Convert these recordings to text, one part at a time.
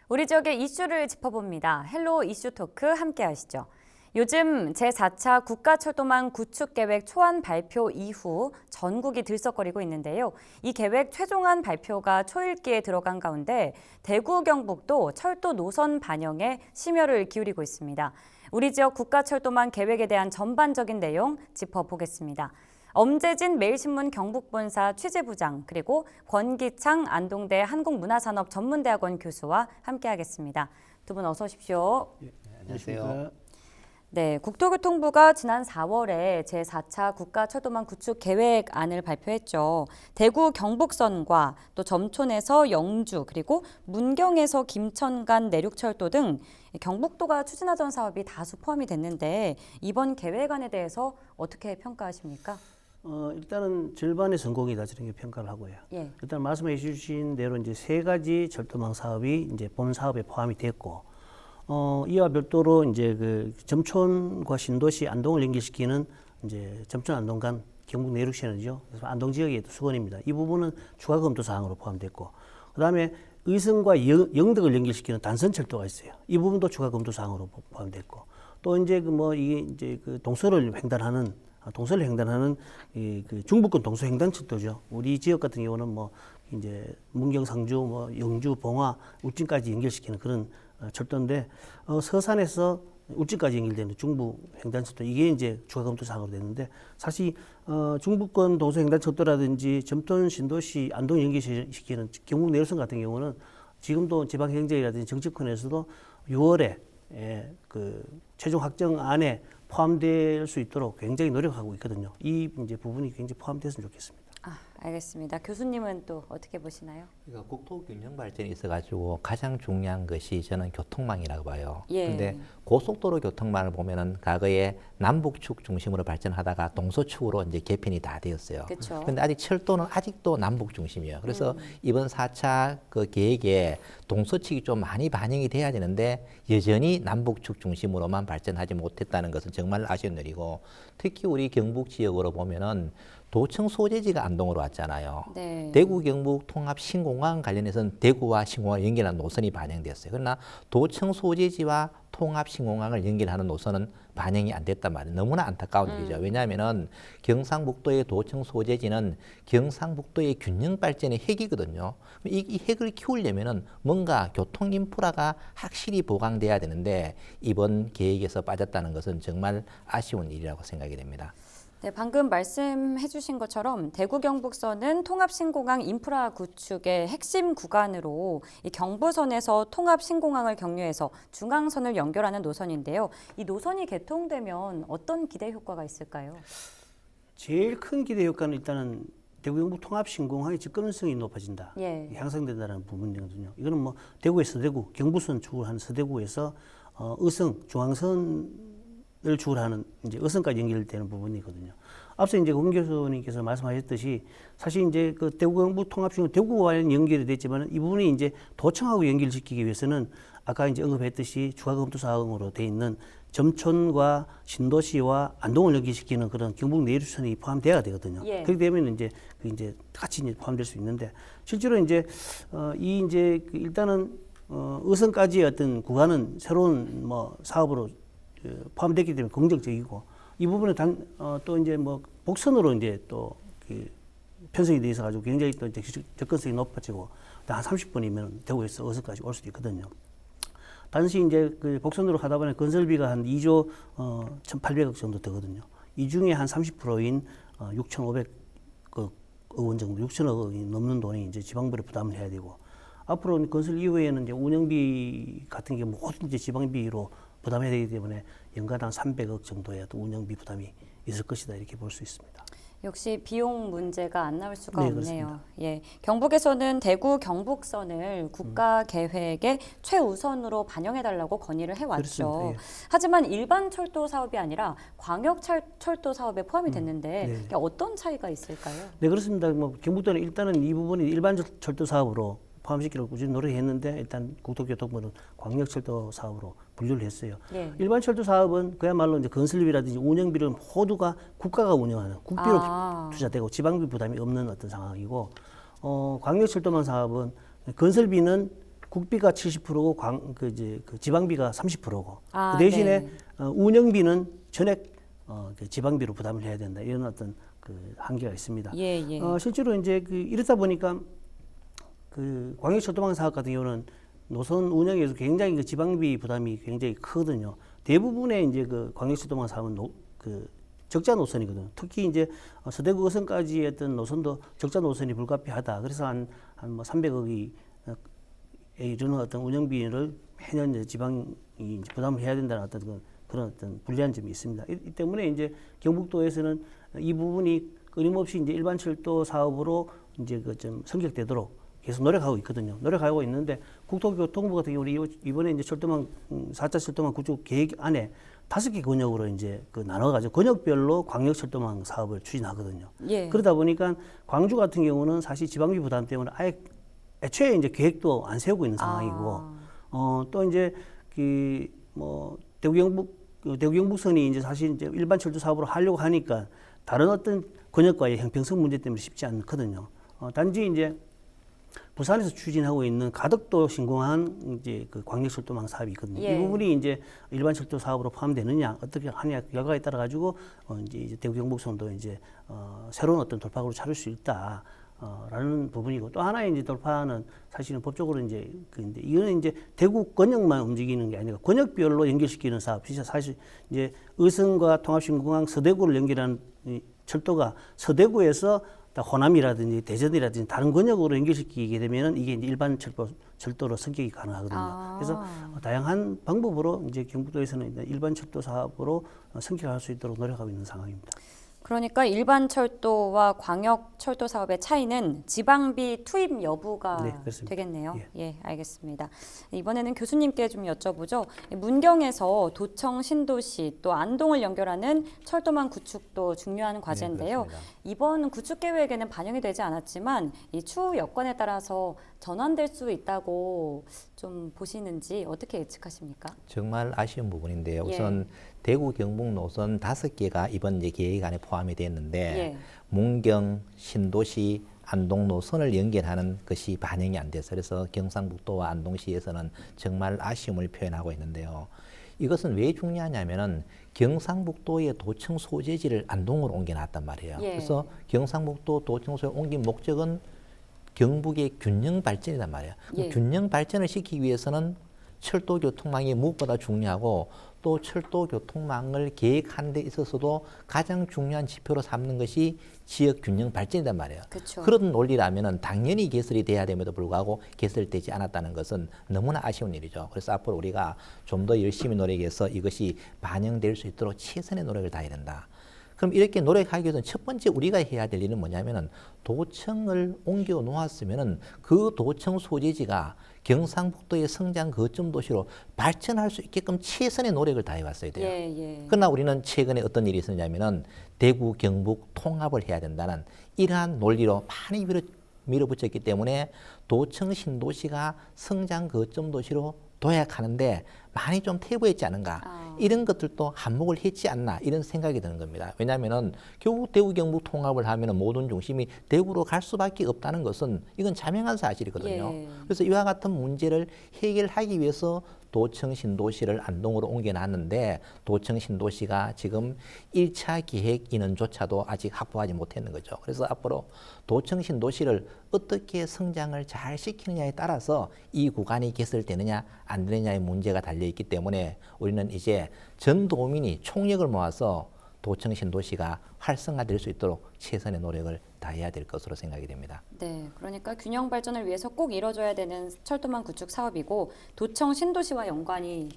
우리 지역의 이슈를 짚어봅니다. 헬로 이슈 토크 함께 하시죠. 요즘 제4차 국가철도망 구축계획 초안 발표 이후 전국이 들썩거리고 있는데요. 이 계획 최종안 발표가 초읽기에 들어간 가운데 대구 경북도 철도 노선 반영에 심혈을 기울이고 있습니다. 우리 지역 국가철도망 계획에 대한 전반적인 내용 짚어보겠습니다. 엄재진 매일신문 경북본사 취재부장 그리고 권기창 안동대 한국문화산업전문대학원 교수와 함께하겠습니다. 두 분 어서 오십시오. 네, 안녕하세요. 네, 국토교통부가 지난 4월에 제4차 국가철도망 구축 계획안을 발표했죠. 대구 경북선과 또 점촌에서 영주 그리고 문경에서 김천 간 내륙철도 등 경북도가 추진하던 사업이 다수 포함이 됐는데 이번 계획안에 대해서 어떻게 평가하십니까? 일단은 절반의 성공이다 저런 게 평가를 하고요. 예. 일단 말씀해 주신 대로 이제 세 가지 철도망 사업이 이제 본 사업에 포함이 됐고, 이와 별도로 이제 그 점촌과 신도시 안동을 연결시키는 이제 점촌 안동 간 경북 내륙선이죠. 그래서 안동 지역의 수건입니다. 이 부분은 추가 검토 사항으로 포함됐고, 그다음에 의성과 영덕을 연결시키는 단선철도가 있어요. 이 부분도 추가 검토 사항으로 포함됐고, 또 이제 이게 이제 그 동서를 횡단하는 그 중부권 동서횡단철도죠. 우리 지역 같은 경우는 뭐 이제 문경, 상주, 뭐 영주, 봉화, 울진까지 연결시키는 그런 철도인데, 서산에서 울진까지 연결되는 중부 횡단철도 이게 이제 추가 검토 사항으로 됐는데, 사실 중부권 동서횡단철도라든지 점촌, 신도시, 안동 연결시키는 경북 내륙선 같은 경우는 지금도 지방행정이라든지 정치권에서도 6월에 그 최종 확정안에 포함될 수 있도록 굉장히 노력하고 있거든요. 이 이제 부분이 굉장히 포함됐으면 좋겠습니다. 알겠습니다. 교수님은 또 어떻게 보시나요? 그러니까 국토 균형 발전이 있어가지고 가장 중요한 것이 저는 교통망이라고 봐요. 예. 그런데 고속도로 교통망을 보면은 과거에 남북축 중심으로 발전하다가 동서축으로 이제 개편이 다 되었어요. 그렇죠. 그런데 아직 철도는 아직도 남북 중심이에요. 그래서 이번 4차 그 계획에 동서축이 좀 많이 반영이 돼야 되는데 여전히 남북축 중심으로만 발전하지 못했다는 것은 정말 아쉬운 일이고, 특히 우리 경북 지역으로 보면은 도청 소재지가 안동으로 왔잖아요. 네. 대구 경북 통합 신공항 관련해서는 대구와 신공항을 연결하는 노선이 반영됐어요. 그러나 도청 소재지와 통합 신공항을 연결하는 노선은 반영이 안 됐단 말이에요. 너무나 안타까운 일이죠. 왜냐하면은 경상북도의 도청 소재지는 경상북도의 균형 발전의 핵이거든요. 이 핵을 키우려면은 뭔가 교통 인프라가 확실히 보강돼야 되는데 이번 계획에서 빠졌다는 것은 정말 아쉬운 일이라고 생각이 됩니다. 네, 방금 말씀해 주신 것처럼 대구 경북선은 통합신공항 인프라 구축의 핵심 구간으로 이 경부선에서 통합신공항을 경유해서 중앙선을 연결하는 노선인데요. 이 노선이 개통되면 어떤 기대 효과가 있을까요? 제일 큰 기대 효과는 일단은 대구 경북 통합 신공항의 접근성이 높아진다, 예. 향상된다는 부분이거든요. 이거는 뭐 대구에서 서대구, 경부선 축을 하는 서대구에서 의성, 중앙선 을 주하는 이제 의성까지 연결되는 부분이거든요. 앞서 이제 권 교수님께서 말씀하셨듯이 사실 이제 그 대구 경북 통합신공 대구와 연결이 됐지만 이 부분이 이제 도청하고 연결시키기 위해서는 아까 이제 언급했듯이 추가 검토 사항으로 돼 있는 점촌과 신도시와 안동을 연결시키는 그런 경북 내륙선이 포함돼야 되거든요. 예. 그렇게 되면 이제 그 이제 같이 이제 포함될 수 있는데, 실제로 이제 이 이제 그 일단은 의성까지의 어떤 구간은 새로운 뭐 사업으로 포함됐기 때문에 긍정적이고, 이 부분에 또 이제 뭐 복선으로 이제 또 그 편성이 돼 있어 가지고 굉장히 또 이제 접근성이 높아지고 한 30분이면 대구에서 어서까지 올 수도 있거든요. 단지 이제 그 복선으로 가다 보니 건설비가 한 2조 1,800억 정도 되거든요. 이 중에 한 30%인 6,500억 원 정도, 6천억 원이 넘는 돈이 이제 지방부에 부담을 해야 되고, 앞으로 건설 이후에는 이제 운영비 같은 게 모든 이제 지방비로 부담해야 되기 때문에 연간 한 300억 정도의 또 운영비 부담이 있을 것이다, 이렇게 볼 수 있습니다. 역시 비용 문제가 안 나올 수가 네, 없네요. 그렇습니다. 예, 경북에서는 대구 경북선을 국가 계획의 최우선으로 반영해달라고 건의를 해왔죠. 그렇습니다. 예. 하지만 일반 철도 사업이 아니라 광역 철도 사업에 포함이 됐는데 네. 이게 어떤 차이가 있을까요? 네, 그렇습니다. 뭐 경북도는 일단은 이 부분이 일반 철도 사업으로 포함시키려고 꾸준히 노력했는데, 일단 국토교통부는 광역철도 사업으로 분류를 했어요. 예. 일반 철도 사업은 그야말로 이제 건설비라든지 운영비를 모두가 국가가 운영하는 국비로 투자되고 지방비 부담이 없는 어떤 상황이고, 광역철도망 사업은 건설비는 국비가 70%고 그 지방비가 30%고 아, 그 대신에 네. 운영비는 전액 그 지방비로 부담을 해야 된다 이런 어떤 그 한계가 있습니다. 예, 예. 실제로 이제 그 이렇다 보니까 그 광역철도망 사업 같은 경우는 노선 운영에서 굉장히 그 지방비 부담이 굉장히 크거든요. 대부분의 이제 그 광역철도망 사업은 그 적자 노선이거든요. 특히 이제 서대구 어선까지 했던 노선도 적자 노선이 불가피하다. 그래서 한 뭐 300억이 이르는 어떤 운영비를 매년 이제 지방이 이제 부담을 해야 된다는 어떤 그런 어떤 불리한 점이 있습니다. 이 때문에 이제 경북도에서는 이 부분이 끊임없이 이제 일반 철도 사업으로 이제 그 좀 성격되도록 계속 노력하고 있거든요. 노력하고 있는데 국토교통부 같은 경우는 이번에 이제 철도망 4차 철도망 구축 계획 안에 5개 권역으로 이제 그 나눠가지고 권역별로 광역철도망 사업을 추진하거든요. 예. 그러다 보니까 광주 같은 경우는 사실 지방비 부담 때문에 아예 애초에 이제 계획도 안 세우고 있는 상황이고, 또 이제 그 뭐 대구 경북선이 이제 사실 이제 일반 철도 사업으로 하려고 하니까 다른 어떤 권역과의 형평성 문제 때문에 쉽지 않거든요. 단지 이제 부산에서 추진하고 있는 가덕도 신공항 이제 그 광역철도망 사업이 있거든요. 예. 이 부분이 이제 일반 철도 사업으로 포함되느냐 어떻게 하느냐 결과에 따라 가지고 이제 대구 경북선도 이제 새로운 어떤 돌파구를 찾을 수 있다. 라는 부분이고 또 하나의 이제 돌파는 사실은 법적으로 이제 이거는 이제 대구 권역만 움직이는 게 아니라 권역별로 연결시키는 사업. 사실 이제 의성과 통합신공항 서대구를 연결하는 이 철도가 서대구에서 호남이라든지 대전이라든지 다른 권역으로 연결시키게 되면은 이게 이제 일반 철도로 성격이 가능하거든요. 그래서 다양한 방법으로 이제 경북도에서는 일반 철도 사업으로 성격할 수 있도록 노력하고 있는 상황입니다. 그러니까 일반 철도와 광역 철도 사업의 차이는 지방비 투입 여부가 네, 그렇습니다. 되겠네요. 예. 예, 알겠습니다. 이번에는 교수님께 좀 여쭤보죠. 문경에서 도청 신도시 또 안동을 연결하는 철도망 구축도 중요한 과제인데요. 그렇습니다. 이번 구축 계획에는 반영이 되지 않았지만 이 추후 여건에 따라서 전환될 수 있다고 좀 보시는지 어떻게 예측하십니까? 정말 아쉬운 부분인데요. 예. 우선 대구 경북 노선 5개가 이번 이제 계획 안에 포함이 됐는데 예. 문경, 신도시, 안동 노선을 연결하는 것이 반영이 안 돼서 그래서 경상북도와 안동시에서는 정말 아쉬움을 표현하고 있는데요. 이것은 왜 중요하냐면은 경상북도의 도청 소재지를 안동으로 옮겨놨단 말이에요. 예. 그래서 경상북도 도청 소재를 옮긴 목적은 경북의 균형 발전이란 말이에요. 예. 균형 발전을 시키기 위해서는 철도 교통망이 무엇보다 중요하고 또 철도 교통망을 계획하는 데 있어서도 가장 중요한 지표로 삼는 것이 지역 균형 발전이란 말이에요. 그쵸. 그런 논리라면은 당연히 개설이 돼야 됨에도 불구하고 개설되지 않았다는 것은 너무나 아쉬운 일이죠. 그래서 앞으로 우리가 좀 더 열심히 노력해서 이것이 반영될 수 있도록 최선의 노력을 다해야 된다. 그럼 이렇게 노력하기 위해서는 첫 번째 우리가 해야 될 일은 뭐냐면은 도청을 옮겨 놓았으면은 그 도청 소재지가 경상북도의 성장 거점 도시로 발전할 수 있게끔 최선의 노력을 다해 왔어야 돼요. 예, 예. 그러나 우리는 최근에 어떤 일이 있었냐면은 대구 경북 통합을 해야 된다는 이러한 논리로 많이 밀어붙였기 때문에 도청 신도시가 성장 거점 도시로 도약하는데 많이 좀 퇴보했지 않은가 이런 것들도 한몫을 했지 않나 이런 생각이 드는 겁니다. 왜냐하면은 결국 대구 경북 통합을 하면은 모든 중심이 대구로 갈 수밖에 없다는 것은 이건 자명한 사실이거든요. 예. 그래서 이와 같은 문제를 해결하기 위해서 도청 신도시를 안동으로 옮겨놨는데 도청 신도시가 지금 1차 계획 인원조차도 아직 확보하지 못했는 거죠. 그래서 앞으로 도청 신도시를 어떻게 성장을 잘 시키느냐에 따라서 이 구간이 개설되느냐 안 되느냐의 문제가 달려있기 때문에 우리는 이제 전 도민이 총력을 모아서 도청 신도시가 활성화될 수 있도록 최선의 노력을 다해야 될 것으로 생각이 됩니다. 네, 그러니까 균형 발전을 위해서 꼭 이뤄져야 되는 철도망 구축 사업이고 도청 신도시와 연관이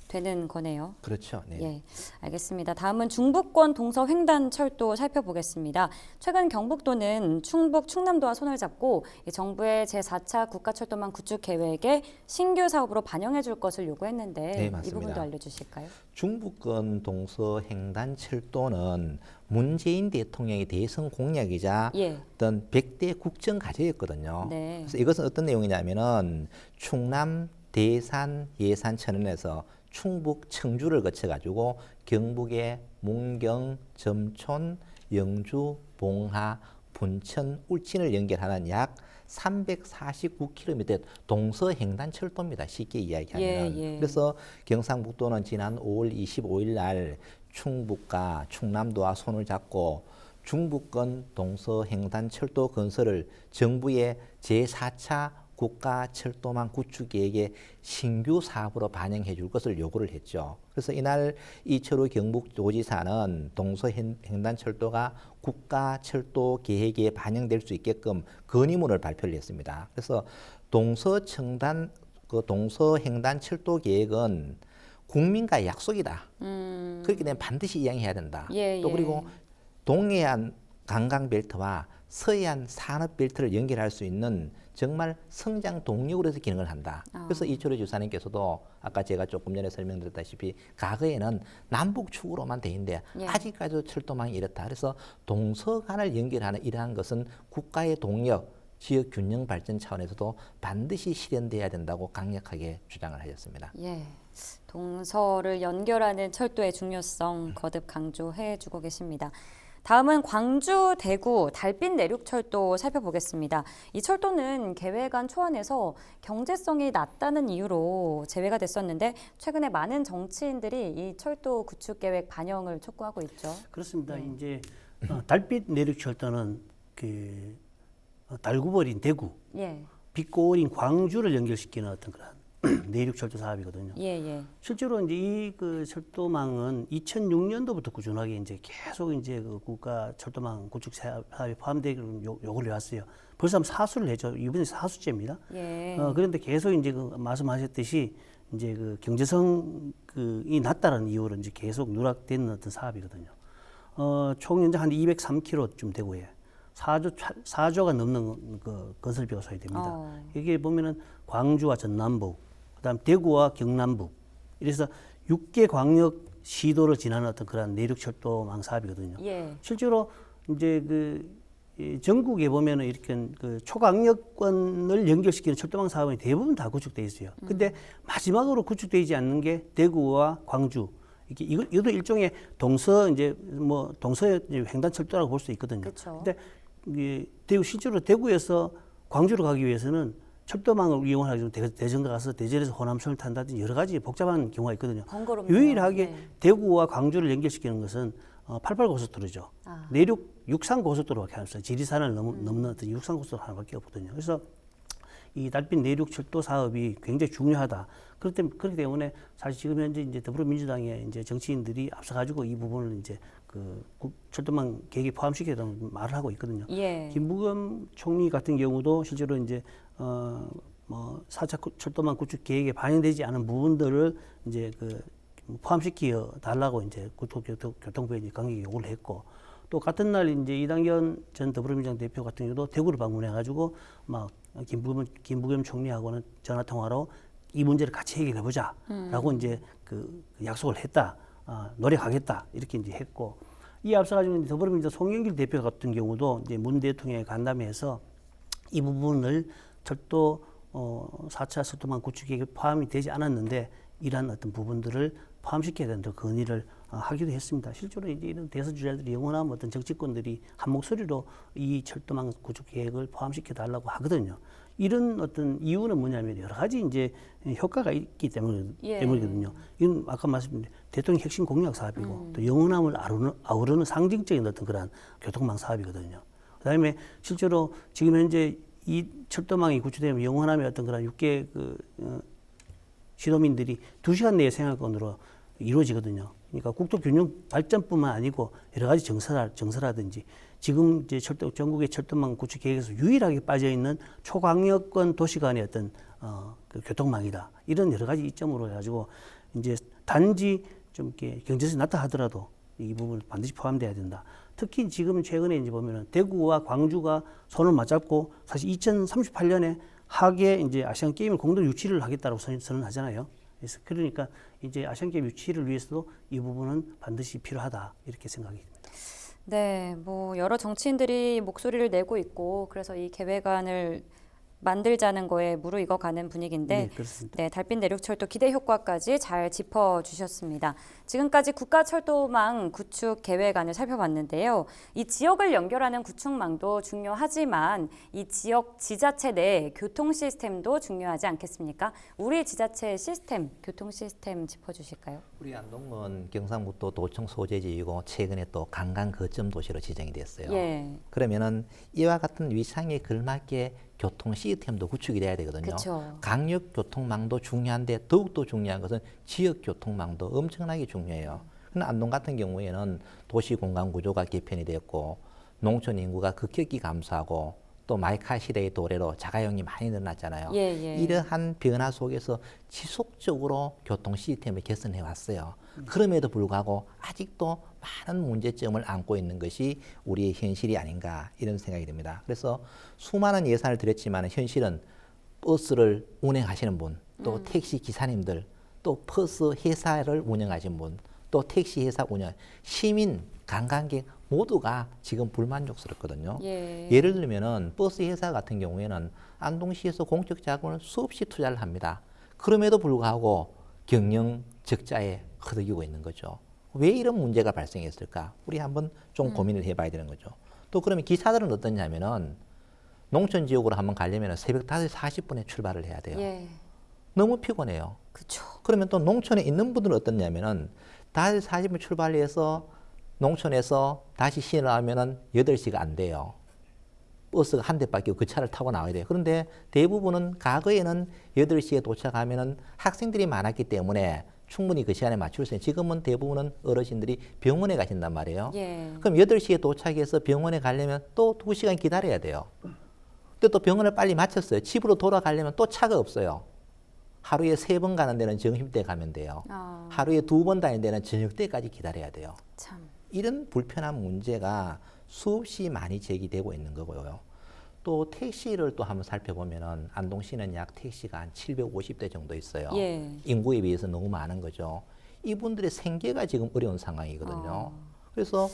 되는 거네요. 그렇죠. 네. 예, 알겠습니다. 다음은 중부권 동서 횡단 철도 살펴보겠습니다. 최근 경북도는 충북, 충남도와 손을 잡고 정부의 제4차 국가철도망 구축 계획에 신규 사업으로 반영해 줄 것을 요구했는데 네, 이 맞습니다. 부분도 알려주실까요? 중부권 동서 횡단 철도는 문재인 대통령의 대선 공약이자 예. 어떤 100대 국정 과제였거든요. 네. 그래서 이것은 어떤 내용이냐면은 충남, 대산, 예산, 천안에서 충북, 청주를 거쳐가지고 경북의 문경, 점촌, 영주, 봉하, 분천, 울진을 연결하는 약 349km 동서횡단철도입니다. 쉽게 이야기하면. 예. 그래서 경상북도는 지난 5월 25일 날 충북과 충남도와 손을 잡고 중부권 동서횡단철도 건설을 정부의 제4차 국가철도망 구축 계획의 신규 사업으로 반영해 줄 것을 요구를 했죠. 그래서 이날 이철우 경북도지사는 동서횡단철도가 국가철도 계획에 반영될 수 있게끔 건의문을 발표를 했습니다. 그래서 동서횡단철도 계획은 국민과의 약속이다. 그렇기 때문에 반드시 이행해야 된다. 또 그리고 동해안 관광벨트와 서해안 산업벨트를 연결할 수 있는 정말 성장 동력으로 해서 기능을 한다. 그래서 이철우 지사님께서도 아까 제가 조금 전에 설명드렸다시피 과거에는 남북축으로만 돼 있는데 아직까지도 철도망이 이렇다. 그래서 동서간을 연결하는 이러한 것은 국가의 동력, 지역 균형 발전 차원에서도 반드시 실현돼야 된다고 강력하게 주장을 하셨습니다. 예. 동서를 연결하는 철도의 중요성 거듭 강조해주고 계십니다. 다음은 광주, 대구, 달빛 내륙철도 살펴보겠습니다. 이 철도는 계획안 초안에서 경제성이 낮다는 이유로 제외가 됐었는데 최근에 많은 정치인들이 이 철도 구축 계획 반영을 촉구하고 있죠. 그렇습니다. 이제 달빛 내륙철도는 그 달구벌인 대구, 빛고울인 광주를 연결시키는 어떤 그런 내륙철도 사업이거든요. 실제로 이제 이 그 철도망은 2006년도부터 꾸준하게 이제 계속 이제 그 국가 철도망 구축 사업에 포함되기로 요구를 해왔어요. 벌써 사수를 했죠. 이번에 사수째입니다. 그런데 계속 이제 그 말씀하셨듯이 이제 그 경제성 이 낮다는 이유로 이제 계속 누락되는 어떤 사업이거든요. 총 현재 한 203km쯤 되고요. 4조가 넘는 그 건설비가 소요됩니다. 여기에 보면은 광주와 전남북, 그다음 대구와 경남북, 이래서 6개 광역 시도를 지나는 어떤 그런 내륙철도망 사업이거든요. 실제로 이제 이 전국에 보면은 이렇게 그 초강력권을 연결시키는 철도망 사업이 대부분 다 구축돼 있어요. 근데 마지막으로 구축되지 않는 게 대구와 광주. 이것도 일종의 동서 횡단철도라고 볼 수 있거든요. 근데 실제로 대구에서 광주로 가기 위해서는 철도망을 이용하기 위해서 대전가 가서 대전에서 호남선을 탄다든지 여러 가지 복잡한 경우가 있거든요. 번거롭네요. 유일하게 대구와 광주를 연결시키는 것은 88고속도로죠. 내륙 육상고속도로밖에 없어요. 지리산을 넘는 어떤 육상고속도로 하나밖에 없거든요. 그래서 이 달빛 내륙철도 사업이 굉장히 중요하다. 그렇기 때문에 사실 지금 현재 이제 더불어민주당의 이제 정치인들이 앞서가지고 이 부분을 이제 그 철도망 계획에 포함시키겠다는 말을 하고 있거든요. 김부겸 총리 같은 경우도 실제로 이제 4차 철도망 구축 계획에 반영되지 않은 부분들을 이제 포함시켜 달라고 이제 국토교통부에 이제 강하게 요구를 했고, 또 같은 날 이제 이당현 전 더불어민주당 대표 같은 경우도 대구를 방문해가지고 막 김부겸 총리하고는 전화 통화로 이 문제를 같이 해결해 보자라고 이제 그 약속을 했다, 노력하겠다 이렇게 이제 했고, 이 앞서가지고 더불어민주당 송영길 대표 같은 경우도 이제 문 대통령에 간담회에서 이 부분을 철도 4차 철도망 구축 계획에 포함이 되지 않았는데 이러한 어떤 부분들을 포함시켜야 된다 건의를 하기도 했습니다. 실제로 이제 이런 대선 주자들이 영원한 어떤 정치권들이 한 목소리로 이 철도망 구축 계획을 포함시켜 달라고 하거든요. 이런 어떤 이유는 뭐냐면 여러 가지 이제 효과가 있기 때문이거든요. 이건 아까 말씀드린 대통령 핵심 공약 사업이고 또 영원함을 아우르는 상징적인 어떤 그런 교통망 사업이거든요. 그다음에 실제로 지금 현재 이 철도망이 구축되면 영원함의 어떤 그런 6개 시도민들이 2시간 내에 생활권으로 이루어지거든요. 그러니까 국토 균형 발전뿐만 아니고 여러 가지 정서라든지 지금 이제 전국의 철도망 구축 계획에서 유일하게 빠져 있는 초광역권 도시 간의 어떤 그 교통망이다. 이런 여러 가지 이점으로 해가지고 이제 단지 좀 이렇게 경제성이 낮다 하더라도 이 부분 반드시 포함돼야 된다. 특히 지금 최근에 이제 보면은 대구와 광주가 손을 맞잡고 사실 2038년에 하계 이제 아시안 게임을 공동 유치를 하겠다고 선언하잖아요. 그래서 그러니까 이제 아시안 게임 유치를 위해서도 이 부분은 반드시 필요하다 이렇게 생각이 듭니다. 네, 뭐 여러 정치인들이 목소리를 내고 있고 그래서 이 계획안을 만들자는 거에 무르익어가는 분위기인데 네, 그렇습니다. 네, 달빛 내륙철도 기대 효과까지 잘 짚어주셨습니다. 지금까지 국가철도망 구축 계획안을 살펴봤는데요. 이 지역을 연결하는 구축망도 중요하지만 이 지역 지자체 내 교통 시스템도 중요하지 않겠습니까? 우리 지자체 시스템, 교통 시스템 짚어주실까요? 우리 안동은 경상북도 도청 소재지이고 최근에 또 관광 거점 도시로 지정이 됐어요. 예, 그러면은 이와 같은 위상에 걸맞게 교통 시스템도 구축이 돼야 되거든요. 그쵸. 강력 교통망도 중요한데 더욱더 중요한 것은 지역 교통망도 엄청나게 중요해요. 그런데 안동 같은 경우에는 도시 공간 구조가 개편이 됐고 농촌 인구가 급격히 감소하고 또 마이카 시대의 도래로 자가용이 많이 늘어났잖아요. 예, 예. 이러한 변화 속에서 지속적으로 교통 시스템을 개선해 왔어요. 그럼에도 불구하고 아직도 많은 문제점을 안고 있는 것이 우리의 현실이 아닌가 이런 생각이 듭니다. 그래서 수많은 예산을 들였지만 현실은 버스를 운행하시는 분, 또 택시 기사님들, 또 버스 회사를 운영하시는 분, 또 택시 회사 운영, 시민, 관광객 모두가 지금 불만족스럽거든요. 예. 예를 들면은 버스 회사 같은 경우에는 안동시에서 공적 자금을 수없이 투자를 합니다. 그럼에도 불구하고 경영 적자에 허덕이고 있는 거죠. 왜 이런 문제가 발생했을까? 우리 한번 좀 고민을 해봐야 되는 거죠. 또 그러면 기사들은 어떠냐면은 농촌 지역으로 한번 가려면 새벽 5시 40분에 출발을 해야 돼요. 예, 너무 피곤해요. 그쵸. 그러면 또 농촌에 있는 분들은 어떻냐면은 5시 40분 출발해서 농촌에서 다시 시내로 가면은 8시가 안 돼요. 버스가 한 대밖에 그 차를 타고 나와야 돼요. 그런데 대부분은 과거에는 8시에 도착하면은 학생들이 많았기 때문에 충분히 그 시간에 맞출 수 있어요. 지금은 대부분은 어르신들이 병원에 가신단 말이에요. 예. 그럼 8시에 도착해서 병원에 가려면 또 2시간 기다려야 돼요. 근데 또 병원을 빨리 마쳤어요. 집으로 돌아가려면 또 차가 없어요. 하루에 3번 가는 데는 점심때 가면 돼요. 아, 하루에 2번 다니는 데는 저녁 때까지 기다려야 돼요. 참. 이런 불편한 문제가 수없이 많이 제기되고 있는 거고요. 또 택시를 또 한번 살펴보면은 안동시는 약 택시가 한 750대 정도 있어요. 예. 인구에 비해서 너무 많은 거죠. 이분들의 생계가 지금 어려운 상황이거든요. 그래서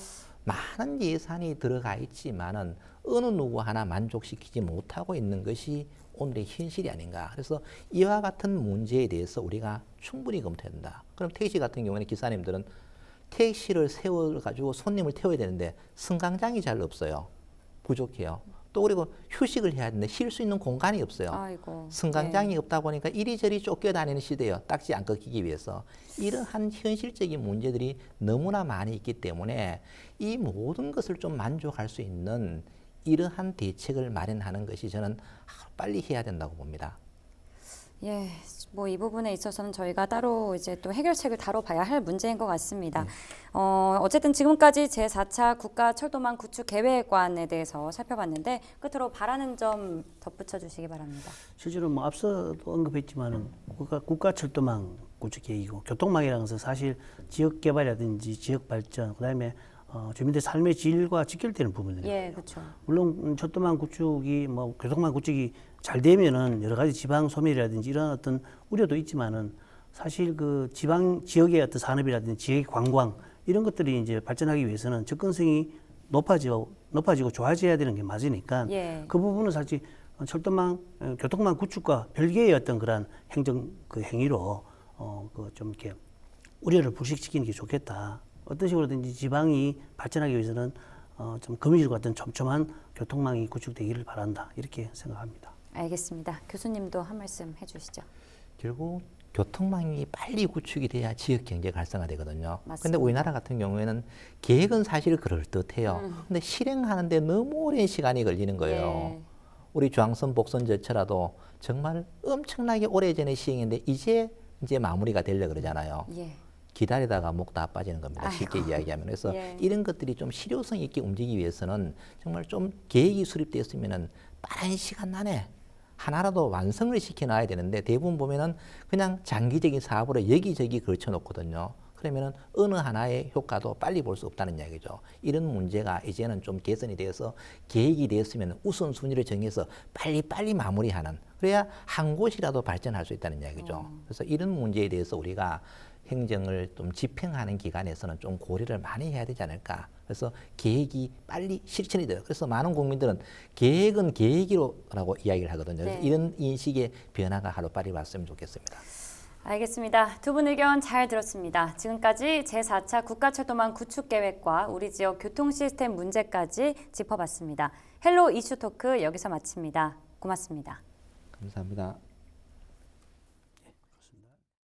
많은 예산이 들어가 있지만은 어느 누구 하나 만족시키지 못하고 있는 것이 오늘의 현실이 아닌가. 그래서 이와 같은 문제에 대해서 우리가 충분히 검토해야 된다. 그럼 택시 같은 경우에는 기사님들은 택시를 세워가지고 손님을 태워야 되는데 승강장이 잘 없어요. 부족해요. 또 그리고 휴식을 해야 되는데 쉴 수 있는 공간이 없어요. 아이고. 승강장이 없다 보니까 이리저리 쫓겨다니는 시대예요. 딱지 안 꺾이기 위해서. 이러한 현실적인 문제들이 너무나 많이 있기 때문에 이 모든 것을 좀 만족할 수 있는 이러한 대책을 마련하는 것이 저는 빨리 해야 된다고 봅니다. 예, 뭐 이 부분에 있어서는 저희가 따로 이제 또 해결책을 다뤄봐야 할 문제인 것 같습니다. 어쨌든 지금까지 제4차 국가철도망 구축 계획안에 대해서 살펴봤는데 끝으로 바라는 점 덧붙여 주시기 바랍니다. 실제로 뭐 앞서도 언급했지만은 국가철도망 구축 계획이고 교통망이라는 것은 사실 지역 개발이라든지 지역 발전, 그다음에 주민들 삶의 질과 직결되는 부분이에요. 예, 그렇죠. 물론 철도망 구축이 뭐 교통망 구축이 잘 되면은 여러 가지 지방 소멸이라든지 이런 어떤 우려도 있지만은 사실 그 지방 지역의 어떤 산업이라든지 지역의 관광 이런 것들이 이제 발전하기 위해서는 접근성이 높아지고 좋아져야 되는 게 맞으니까 예. 그 부분은 사실 철도망 교통망 구축과 별개의 어떤 그런 행정 그 행위로 그 좀 이렇게 우려를 불식시키는 게 좋겠다. 어떤 식으로든지 지방이 발전하기 위해서는 좀 거미줄 같은 촘촘한 교통망이 구축되기를 바란다. 이렇게 생각합니다. 알겠습니다. 교수님도 한 말씀 해주시죠. 결국 교통망이 빨리 구축이 돼야 지역 경제가 활성화되거든요. 맞습니다. 근데 우리나라 같은 경우에는 계획은 사실 그럴듯해요. 근데 실행하는데 너무 오랜 시간이 걸리는 거예요. 예. 우리 중앙선 복선 절차라도 정말 엄청나게 오래전에 시행했는데 이제 마무리가 되려 그러잖아요. 예. 기다리다가 목 다 빠지는 겁니다. 쉽게 이야기하면. 그래서 예. 이런 것들이 좀 실효성 있게 움직이기 위해서는 정말 좀 계획이 수립되었으면은 빠른 시간 안에 하나라도 완성을 시켜놔야 되는데 대부분 보면은 그냥 장기적인 사업으로 여기저기 걸쳐놓거든요. 그러면은 어느 하나의 효과도 빨리 볼 수 없다는 이야기죠. 이런 문제가 이제는 좀 개선이 되어서 계획이 되었으면 우선순위를 정해서 빨리빨리 마무리하는, 그래야 한 곳이라도 발전할 수 있다는 이야기죠. 그래서 이런 문제에 대해서 우리가 행정을 좀 집행하는 기관에서는 좀 고려를 많이 해야 되지 않을까. 그래서 계획이 빨리 실천이 돼요. 그래서 많은 국민들은 계획은 계획이라고 이야기를 하거든요. 그래서 네. 이런 인식의 변화가 하루빨리 왔으면 좋겠습니다. 알겠습니다. 두 분 의견 잘 들었습니다. 지금까지 제4차 국가철도망 구축계획과 우리 지역 교통 시스템 문제까지 짚어봤습니다. 헬로 이슈 토크 여기서 마칩니다. 고맙습니다. 감사합니다.